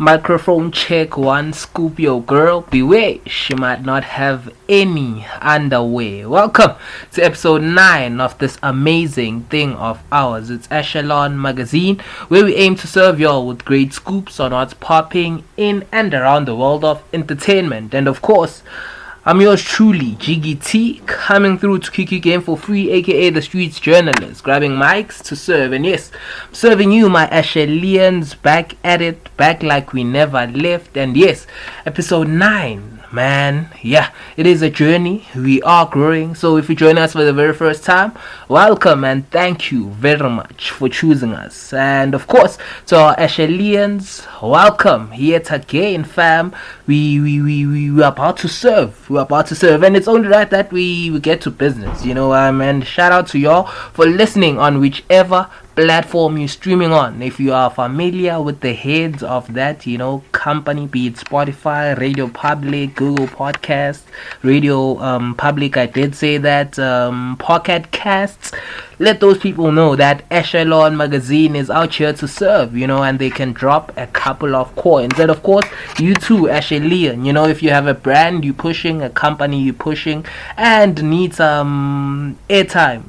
Microphone check one, scoop your girl, beware, she might not have any underwear. Welcome to episode 9 of this amazing thing of ours. It's Echelon Magazine, where we aim to serve y'all with great scoops on what's popping in and around the world of entertainment. And of course, I'm yours truly, Jiggy Tee, coming through to kick you game for free, aka the streets journalist, grabbing mics to serve. And yes, I'm serving you, my Ashelians, back at it, back like we never left. And yes, episode 9. Man, yeah, it is a journey. We are growing. So if you join us for the very first time, welcome and thank you very much for choosing us. And of course, to our Ashelians, welcome yet again, fam. We're about to serve. We're about to serve, and it's only right that we get to business, and shout out to y'all for listening on whichever platform you're streaming on. If you are familiar with the heads of that company, be it Spotify, Radio Public, Google Podcast, Radio Public, I did say that, Pocket Casts, let those people know that Echelon Magazine is out here to serve, and they can drop a couple of coins. And of course, you too, Echelian, if you have a brand you're pushing, a company you're pushing, and need some airtime,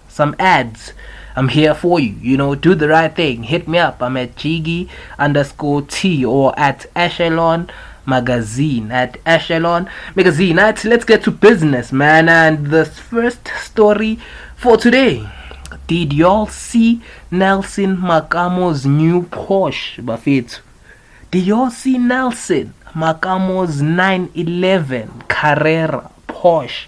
some ads, I'm here for you. Do the right thing. Hit me up. I'm at Jiggy_T or at Echelon Magazine. At Echelon Magazine. Let's get to business, man. And the first story for today. Did y'all see Nelson MAKAMO's new Porsche, Buffett? Did y'all see Nelson MAKAMO's 911 Carrera Porsche?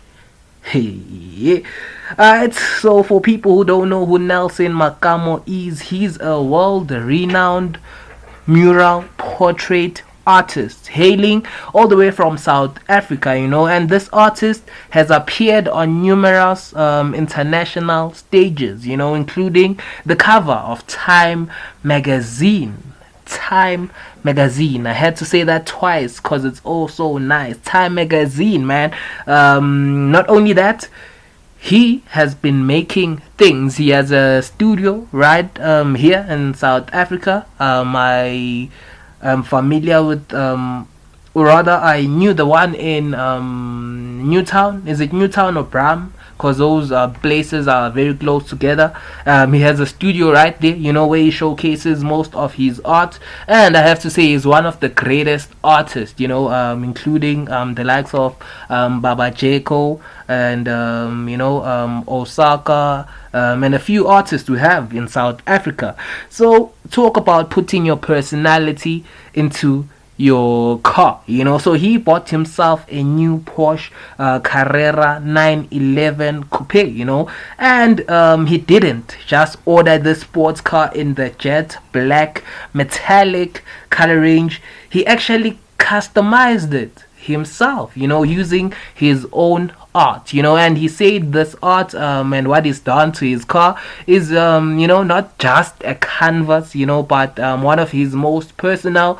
Hey, alright, so for people who don't know who Nelson MAKAMO is, he's a world-renowned mural portrait artist hailing all the way from South Africa, and this artist has appeared on numerous international stages, including the cover of Time magazine. Time magazine. I had to say that twice because it's all so nice. Time magazine, man. Not only that, he has been making things. He has a studio right here in South Africa. I am familiar with, or rather, I knew the one in Newtown. Is it Newtown or Bram? Because those places are very close together. He has a studio right there, where he showcases most of his art. And I have to say, he's one of the greatest artists, including the likes of Baba Jeko and, Osaka, and a few artists we have in South Africa. So, talk about putting your personality into your car, so he bought himself a new Porsche Carrera 911 coupe, and he didn't just order the sports car in the jet black metallic color range. He actually customized it himself, using his own art, and he said this art and what he's done to his car is not just a canvas, but one of his most personal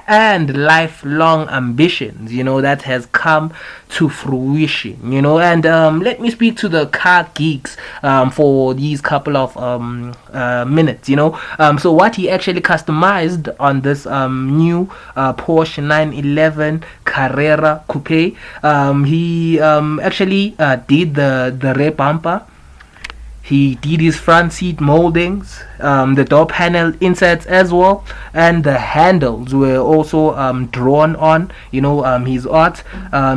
and lifelong ambitions, that has come to fruition, and let me speak to the car geeks for these couple of minutes, so what he actually customized on this new Porsche 911 Carrera coupe, he actually did the rear bumper. He did his front seat moldings, the door panel inserts as well, and the handles were also drawn on, his art.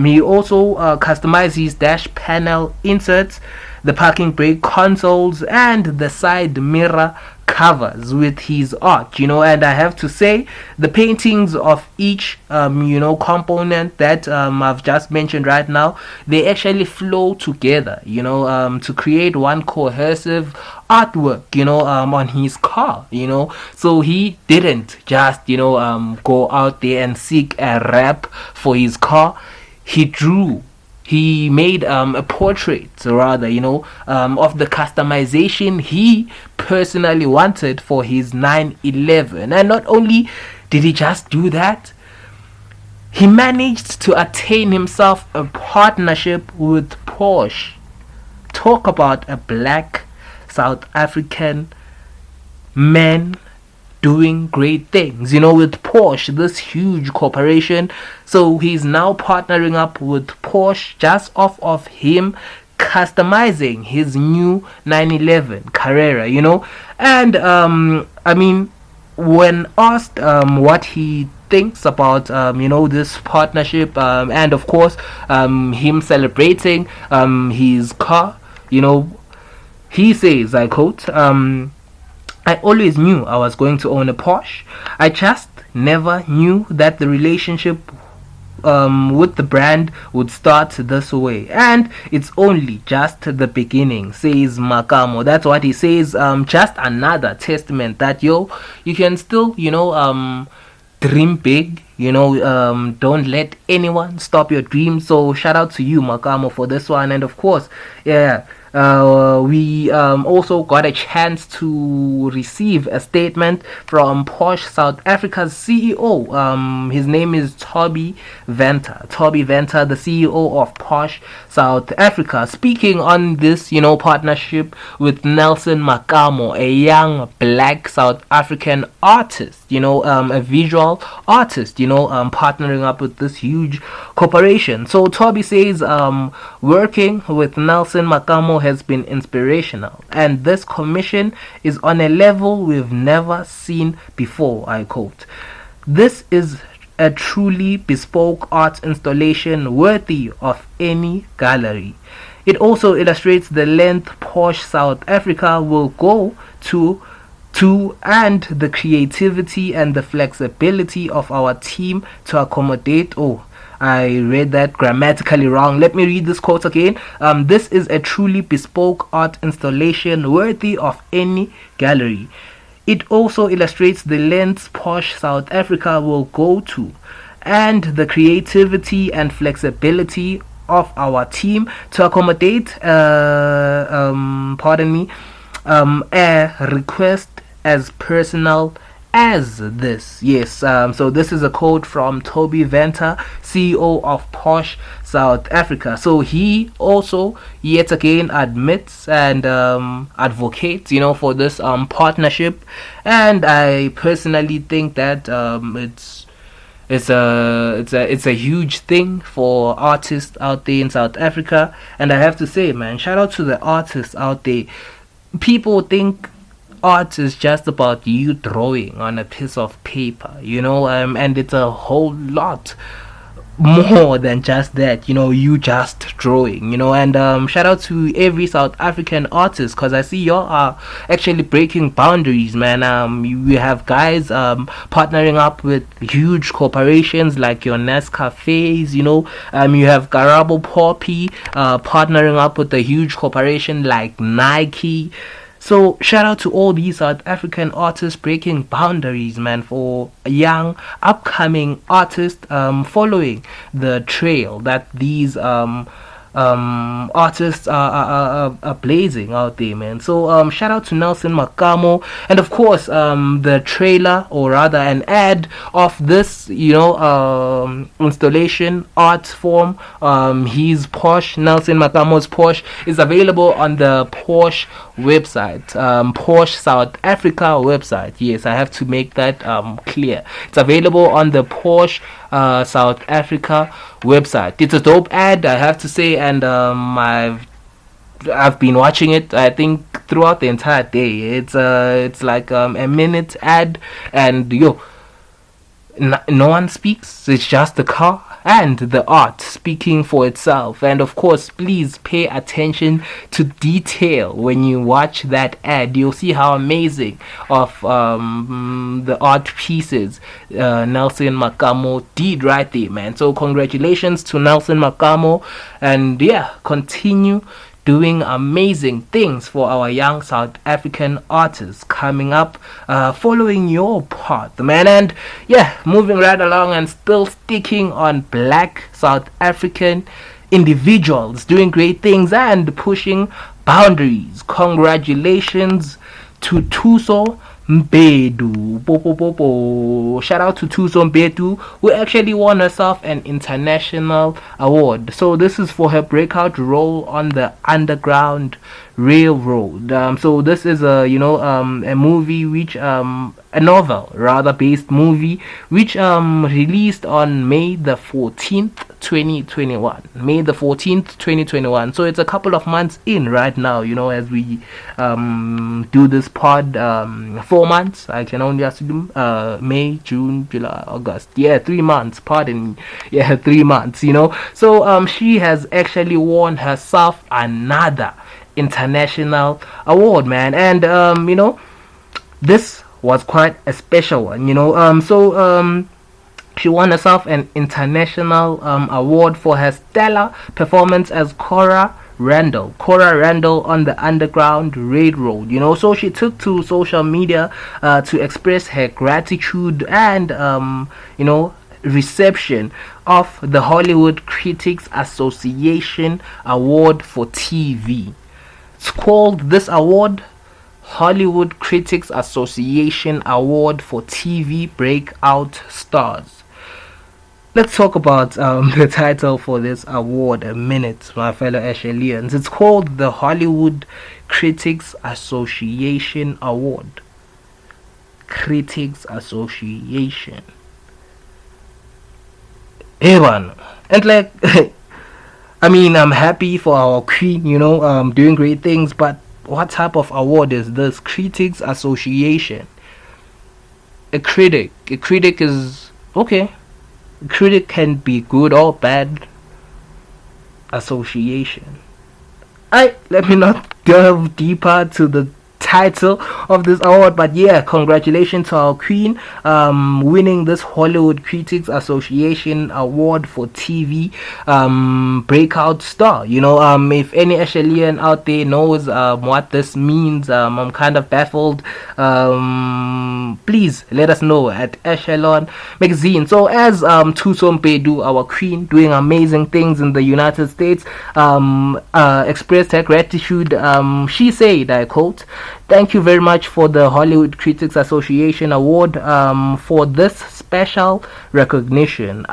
He also customized his dash panel inserts, the parking brake consoles, and the side mirror covers with his art, and I have to say the paintings of each component that I've just mentioned right now, they actually flow together, to create one cohesive artwork, on his car, so he didn't just go out there and seek a wrap for his car. He made a portrait, rather, of the customization he personally wanted for his 911. And not only did he just do that, he managed to attain himself a partnership with Porsche. Talk about a black South African man doing great things, with Porsche, this huge corporation. So he's now partnering up with Porsche just off of him customizing his new 911 Carrera, and I mean, when asked what he thinks about this partnership, and of course him celebrating his car, he says, I quote, I always knew I was going to own a Porsche. I just never knew that the relationship with the brand would start this way, and it's only just the beginning, says MAKAMO. That's what he says. Just another testament that you can still dream big, don't let anyone stop your dreams. So shout out to you, MAKAMO, for this one. And of course, we also got a chance to receive a statement from Porsche South Africa's CEO. His name is Toby Venter, the CEO of Porsche South Africa, speaking on this partnership with Nelson MAKAMO, a young black South African artist, a visual artist, partnering up with this huge corporation. So Toby says working with Nelson MAKAMO has been inspirational, and this commission is on a level we've never seen before, I quote. This is a truly bespoke art installation worthy of any gallery. It also illustrates the length Porsche South Africa will go to and the creativity and the flexibility of our team to accommodate. I read that grammatically wrong. Let me read this quote again. This is a truly bespoke art installation worthy of any gallery. It also illustrates the lengths Porsche South Africa will go to and the creativity and flexibility of our team to accommodate a request as personal as this. Yes, so this is a quote from Toby Venter, CEO of Porsche South Africa. So he also yet again admits and advocates, for this partnership, and I personally think that it's a huge thing for artists out there in South Africa. And I have to say, man, shout out to the artists out there. People think art is just about you drawing on a piece of paper, and it's a whole lot more than just that, you just drawing, and shout out to every South African artist, because I see y'all are actually breaking boundaries, man. We have guys partnering up with huge corporations like your Nescafes, you have Garabo Poppy partnering up with a huge corporation like Nike. So shout out to all these South African artists breaking boundaries, man, for young upcoming artists following the trail that these artists are blazing out there, man. So shout out to Nelson MAKAMO, and of course the trailer, or rather an ad of this installation art form, his Porsche, Nelson MAKAMO's Porsche, is available on the Porsche website, Porsche South Africa website. Yes, I have to make that clear. It's available on the Porsche South Africa website. It's a dope ad, I have to say, and I've been watching it, I think, throughout the entire day. It's like a minute ad, and no one speaks. It's just the car and the art speaking for itself. And of course, please pay attention to detail when you watch that ad. You'll see how amazing of the art pieces Nelson MAKAMO did right there, man. So congratulations to Nelson MAKAMO, and continue doing amazing things for our young South African artists coming up, following your path, man. And moving right along and still sticking on black South African individuals doing great things and pushing boundaries. Congratulations to THUSO Mbedu. Shout out to THUSO MBEDU, who actually won herself an international award. So this is for her breakout role on the Underground Railroad. So this is a movie which a novel rather based movie which released on May the 14th 2021. May the 14th 2021. So it's a couple of months in right now, as we do this pod. 4 months, I can only assume. May, June, July, August. Yeah, 3 months, pardon me. Yeah, 3 months, So she has actually won herself another international award, man. And this was quite a special one, she won herself an international award for her stellar performance as Cora Randall on the Underground Railroad. So she took to social media to express her gratitude and reception of the Hollywood Critics Association Award for TV. It's called, this award, Hollywood Critics Association Award for TV Breakout Stars. Let's talk about the title for this award a minute, my fellow Ashelians. It's called the Hollywood Critics Association Award. Critics Association. Hey man. And like I'm happy for our queen, doing great things, but what type of award is this? Critics Association. A critic is okay. A critic can be good or bad. Association. Let me not delve deeper to the title of this award, but yeah, congratulations to our queen winning this Hollywood Critics Association Award for TV breakout star. If any Ashelian out there knows what this means, I'm kind of baffled. Please let us know at Echelon Magazine. So as THUSO MBEDU, our queen, doing amazing things in the United States, expressed her gratitude, she said, I quote, "Thank you very much for the Hollywood Critics Association Award for this special recognition.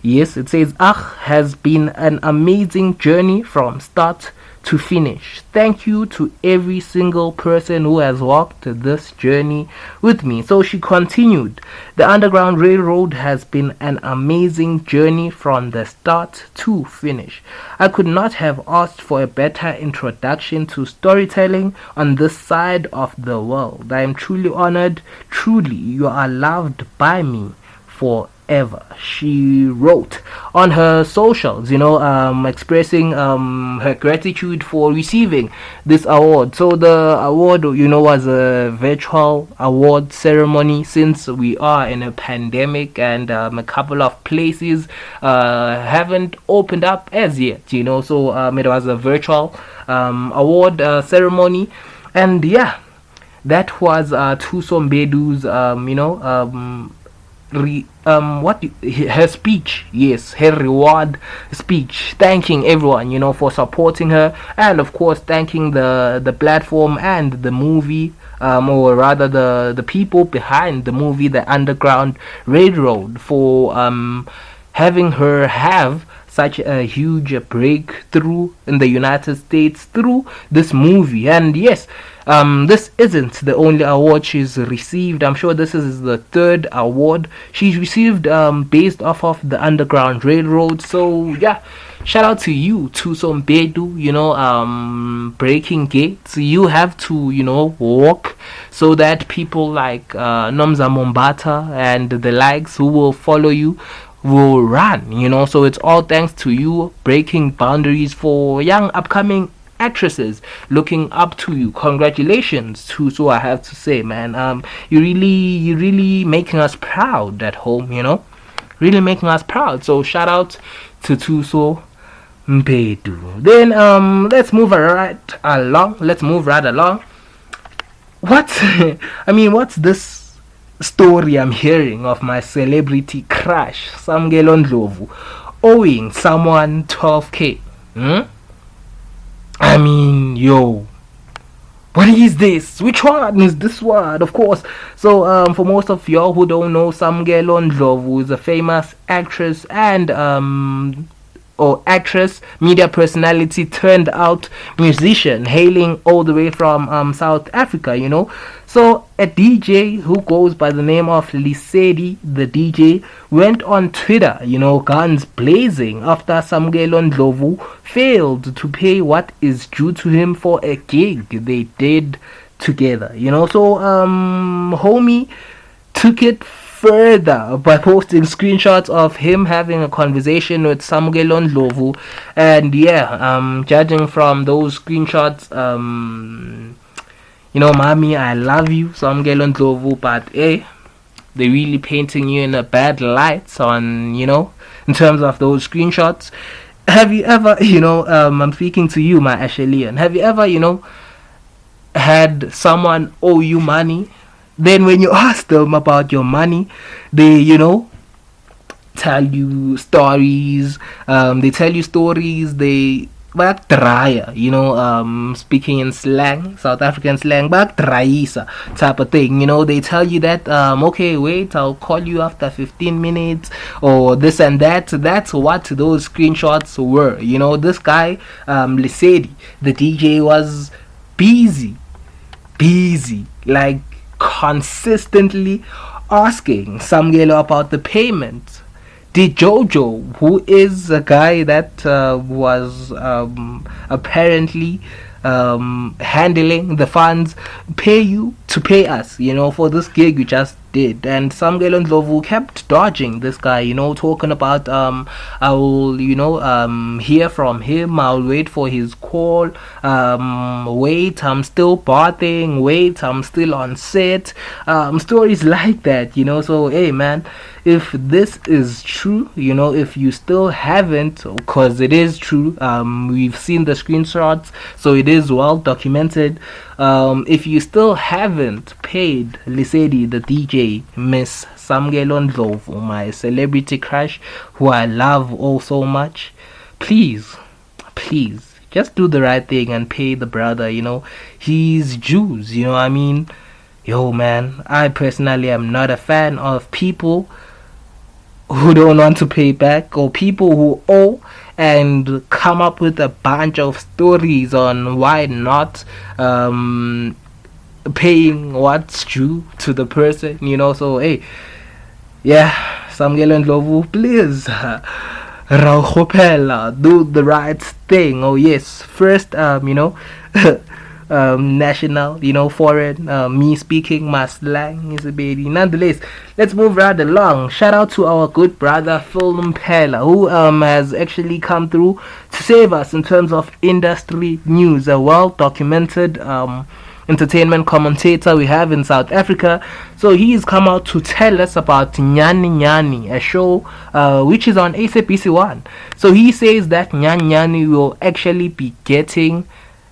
Yes, it says, has been an amazing journey from start to finish. Thank you to every single person who has walked this journey with me." So she continued, "The Underground Railroad has been an amazing journey from the start to finish. I could not have asked for a better introduction to storytelling on this side of the world. I am truly honored. Truly, you are loved by me forever," she wrote on her socials, expressing her gratitude for receiving this award. So the award, was a virtual award ceremony since we are in a pandemic and a couple of places haven't opened up as yet, so it was a virtual award ceremony. And yeah, that was THUSO MBEDU's her speech, yes, her reward speech, thanking everyone, for supporting her, and of course thanking the platform and the movie, or rather the people behind the movie, The Underground Railroad, for having her have such a huge breakthrough in the United States through this movie. And yes, this isn't the only award she's received. I'm sure this is the third award she's received based off of the Underground Railroad. So yeah, shout out to you, THUSO MBEDU, breaking gates. You have to, walk so that people like Nomza Mombata and the likes who will follow you will run, so it's all thanks to you breaking boundaries for young upcoming actresses looking up to you. Congratulations, THUSO, I have to say, man. You're really making us proud at home, really making us proud. So shout out to THUSO MBEDU. Then let's move right along. What's this story I'm hearing of my celebrity crush SAMKELO NDLOVU owing someone 12K? What is this? Which one is this one? Of course. So, for most of y'all who don't know, SAMKELO NDLOVU is a famous actress and or actress, media personality turned out musician, hailing all the way from South Africa, you know. So a DJ who goes by the name of Lesedi, the DJ, went on Twitter, you know, guns blazing after SAMKELO NDLOVU failed to pay what is due to him for a gig they did together, you know. So homie took it further by posting screenshots of him having a conversation with SAMKELO NDLOVU, and yeah, judging from those screenshots, you know, mommy, I love you, SAMKELO NDLOVU, but hey, they're really painting you in a bad light on, you know, in terms of those screenshots. Have you ever, you know, I'm speaking to you, my Ashelian, have you ever, you know, had someone owe you money? Then when you ask them about your money, they, you know, tell you stories. They back dryer, you know, speaking in slang, South African slang, back dryisa type of thing. You know, they tell you that okay, wait, I'll call you after 15 minutes or this and that. That's what those screenshots were. You know, this guy, Lesedi, the DJ, was busy, like consistently asking SAMKELO about the payment. Did Jojo, who is a guy that was apparently handling the funds, pay you to pay us, you know, for this gig you just did? And SAMKELO NDLOVU kept dodging this guy, you know, talking about I will, you know, hear from him, I'll wait for his call, wait, I'm still bathing, wait, I'm still on set, stories like that, you know. So hey man, if this is true, you know, if you still haven't, because it is true, we've seen the screenshots, so it is well documented. If you still haven't paid Lesedi, the DJ, Miss SAMKELO NDLOVU, my celebrity crush, who I love all so much, please just do the right thing and pay the brother, you know, his dues, you know what I mean? Yo man, I personally am not a fan of people who don't want to pay back, or people who owe and come up with a bunch of stories on why not paying what's due to the person, you know. So hey, yeah, SAMKELO NDLOVU, please do the right thing. Oh yes, first you know, national, you know, foreign, me speaking my slang is a baby. Nonetheless, let's move right along. Shout out to our good brother Phil Mpela, who has actually come through to save us in terms of industry news. A well documented entertainment commentator we have in South Africa. So he's come out to tell us about NYAN NYAN, a show which is on SABC1. So he says that NYAN NYAN will actually be getting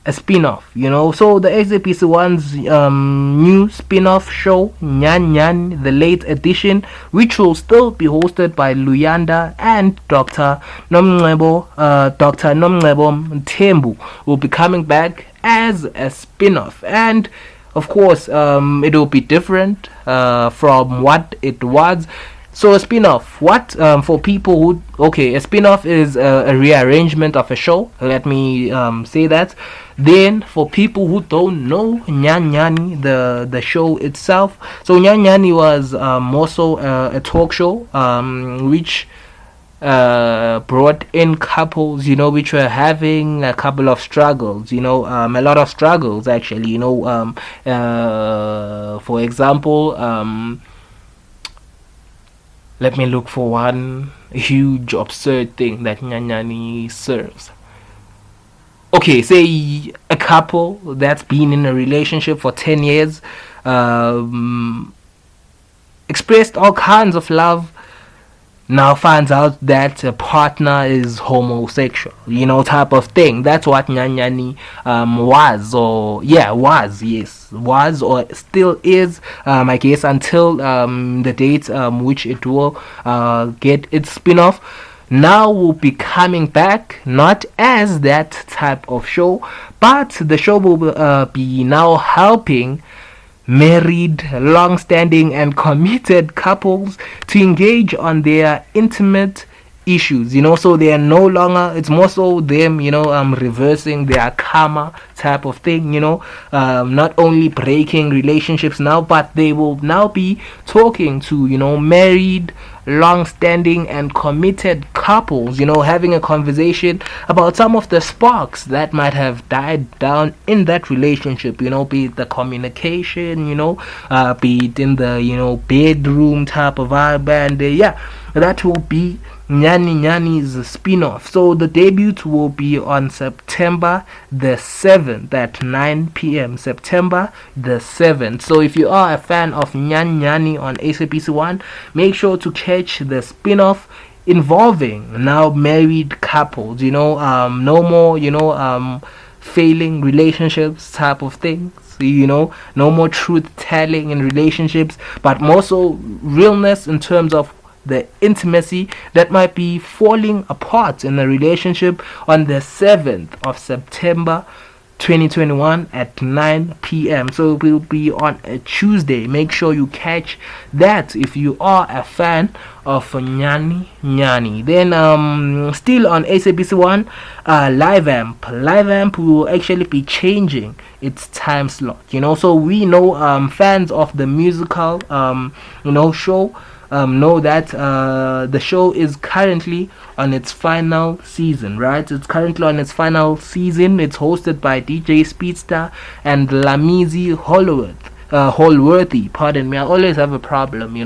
a spin-off, you know. So the SABC1's new spin-off show, NYAN NYAN, the late edition, which will still be hosted by Luyanda and Dr. Nomncebo Mthembu, will be coming back as a spin-off, and of course it will be different from what it was. So a spin-off, what for people who, okay, a spin-off is a rearrangement of a show, let me say that. Then for people who don't know NYAN NYAN, the show itself, so NYAN NYAN was also a talk show which brought in couples, you know, which were having a couple of struggles, you know, a lot of struggles actually, you know. For example, let me look for one huge absurd thing that NYAN NYAN serves. Okay, say a couple that's been in a relationship for 10 years, expressed all kinds of love, now finds out that a partner is homosexual, you know, type of thing. That's what NYAN NYAN was, or yeah, was or still is, I guess, until the date which it will get its spin-off. now will be coming back, not as that type of show, but the show will be now helping married, long-standing and committed couples to engage on their intimate issues, so they are no longer, it's more so them, reversing their karma type of thing, not only breaking relationships now, but they will now be talking to, married, long-standing and committed couples, having a conversation about some of the sparks that might have died down in that relationship, be it the communication, be it in the, bedroom type of vibe, and that will be NYAN NYAN's spin-off. So the debut will be on September the 7th at 9 p.m. September the 7th. So if you are a fan of NYAN NYAN on SABC1, make sure to catch the spin-off involving now married couples. No more failing relationships type of things. No more truth telling in relationships, but more so realness in terms of the intimacy that might be falling apart in a relationship on the 7th of September 2021 at 9 p.m. So it will be on a Tuesday. Make sure you catch that if you are a fan of NYAN NYAN. Then still on SABC1, Live Amp will actually be changing its time slot. So we know fans of the musical show know that the show is currently on its final season, right? It's currently on its final season. It's hosted by DJ Speedster and Lamizi Holworthy. Pardon me, I always have a problem,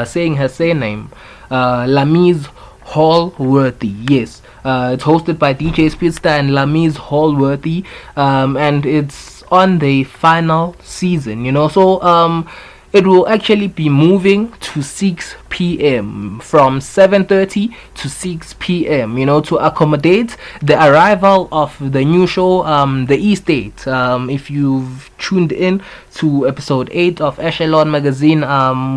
saying her surname. Lamiz Holworthy, yes. It's hosted by DJ Speedster and Lamiz Holworthy, and it's on the final season, so it will actually be moving to 6 p.m. from 7:30 to 6 p.m. To accommodate the arrival of the new show, The Estate. If you've tuned in to episode 8 of Echelon Magazine,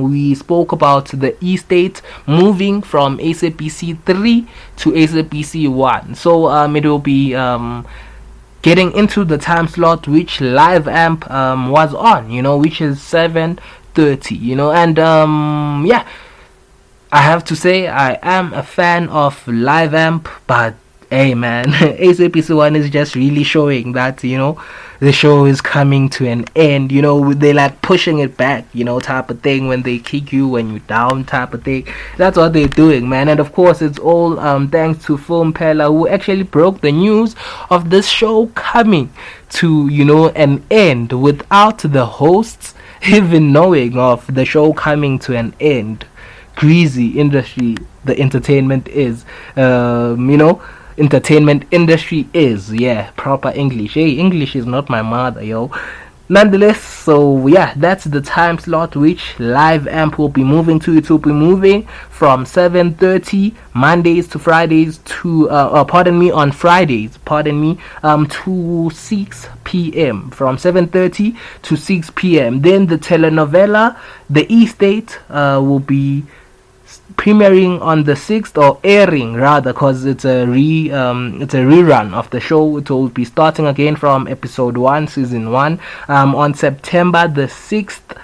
we spoke about The Estate moving from SABC 3 to SABC 1. So it will be getting into the time slot which Live Amp was on, which is 7:30, and I have to say I am a fan of Live Amp, but hey man, SABC1 is just really showing that the show is coming to an end. They like pushing it back, type of thing, when they kick you when you're down type of thing. That's what they're doing, man. And of course it's all thanks to Film Pella, who actually broke the news of this show coming to an end without the hosts even knowing of the show coming to an end. Greasy industry the entertainment is, entertainment industry is, proper English. Hey, English is not my mother, yo. Nonetheless, so that's the time slot which Live Amp will be moving to. It will be moving from 7:30 Mondays to Fridays to on Fridays, to 6 p.m. from 7:30 to 6 p.m. Then the telenovela The Estate will be premiering on the 6th, or airing rather, because it's a rerun of the show. It will be starting again from episode 1, season 1, on September the 6th,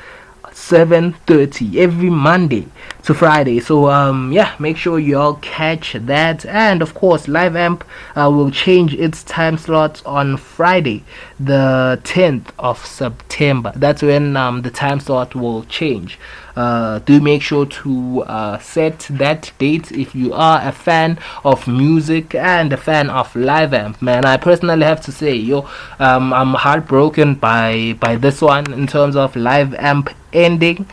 7:30 every Monday to Friday. So make sure you all catch that. And of course Live Amp will change its time slots on Friday the 10th of September. That's when the time slot will change. Do make sure to set that date if you are a fan of music and a fan of Live Amp, man. I personally have to say, I'm heartbroken by this one in terms of Live Amp ending,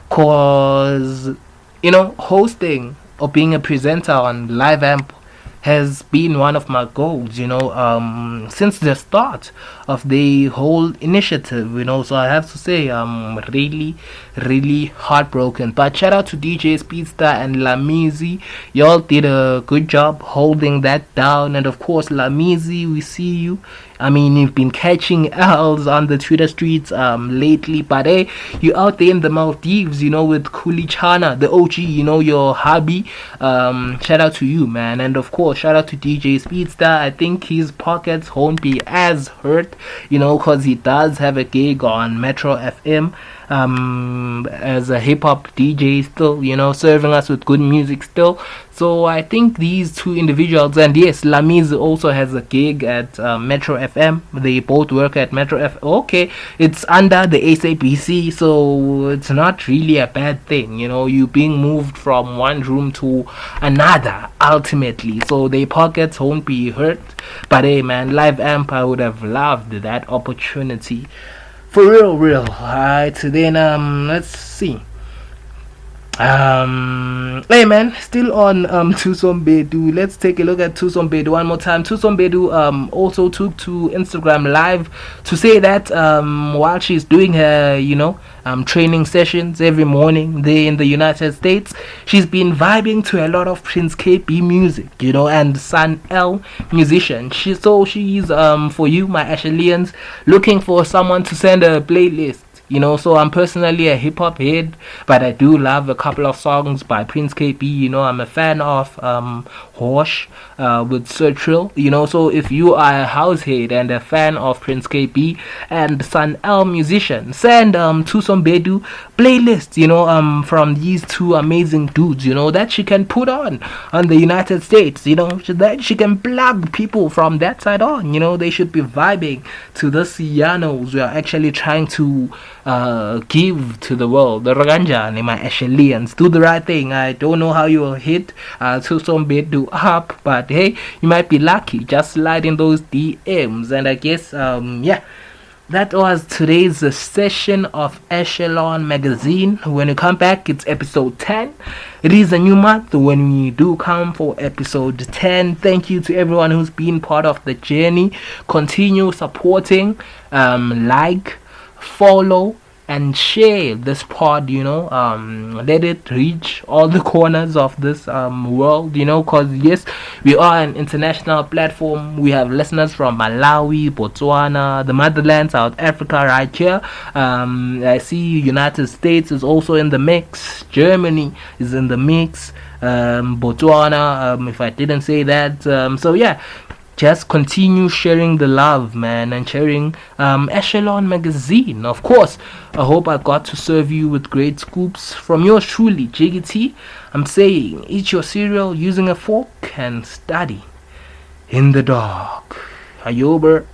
cause hosting or being a presenter on Live Amp has been one of my goals, since the start of the whole initiative, so I have to say I'm really, really heartbroken. But shout out to DJ Speedster and Lamizi. Y'all did a good job holding that down. And of course Lamizi, we see you I mean, you've been catching L's on the Twitter streets lately, but hey, you're out there in the Maldives, with Kulichana, the OG, your hubby. Shout out to you, man. And of course, shout out to DJ Speedstar. I think his pockets won't be as hurt, because he does have a gig on Metro FM as a hip hop DJ still, serving us with good music still. So I think these two individuals, and yes, Lamiz also has a gig at Metro FM. They both work at Metro FM. Okay, it's under the SABC, so it's not really a bad thing. You being moved from one room to another ultimately. So their pockets won't be hurt. But hey, man, Live Amp, I would have loved that opportunity. For real. Alright, so then let's see. Hey man, still on THUSO MBEDU. Let's take a look at THUSO MBEDU one more time. THUSO MBEDU also took to Instagram Live to say that while she's doing her training sessions every morning there in the United States, she's been vibing to a lot of Prince KB music, and Sun L musician. She's for you, my Ashleans, looking for someone to send a playlist. So I'm personally a hip hop head, but I do love a couple of songs by Prince KB. I'm a fan of Horsh with Sir Trill. So if you are a house head and a fan of Prince KB and Sun L musician, send THUSO MBEDU playlist, from these two amazing dudes, that she can put on the United States, that she can plug people from that side on. They should be vibing to the Cianos we are actually trying to give to the world. The Raganjani, my Ashleans, do the right thing. I don't know how you will hit THUSO MBEDU up, but hey, you might be lucky. Just slide in those DMs. And I guess that was today's session of Echelon Magazine. When you come back, it's episode 10. It is a new month when we do come for episode 10. Thank you to everyone who's been part of the journey. Continue supporting, like, follow, and share this pod. Let it reach all the corners of this world, because yes, we are an international platform. We have listeners from Malawi, Botswana, the motherland, South Africa right here. I see United States is also in the mix, Germany is in the mix, Botswana, if I didn't say that. So yeah, just continue sharing the love, man, and sharing Echelon Magazine. Of course, I hope I got to serve you with great scoops from yours truly, Jiggy Tee. I'm saying, eat your cereal using a fork and study in the dark. Ayober.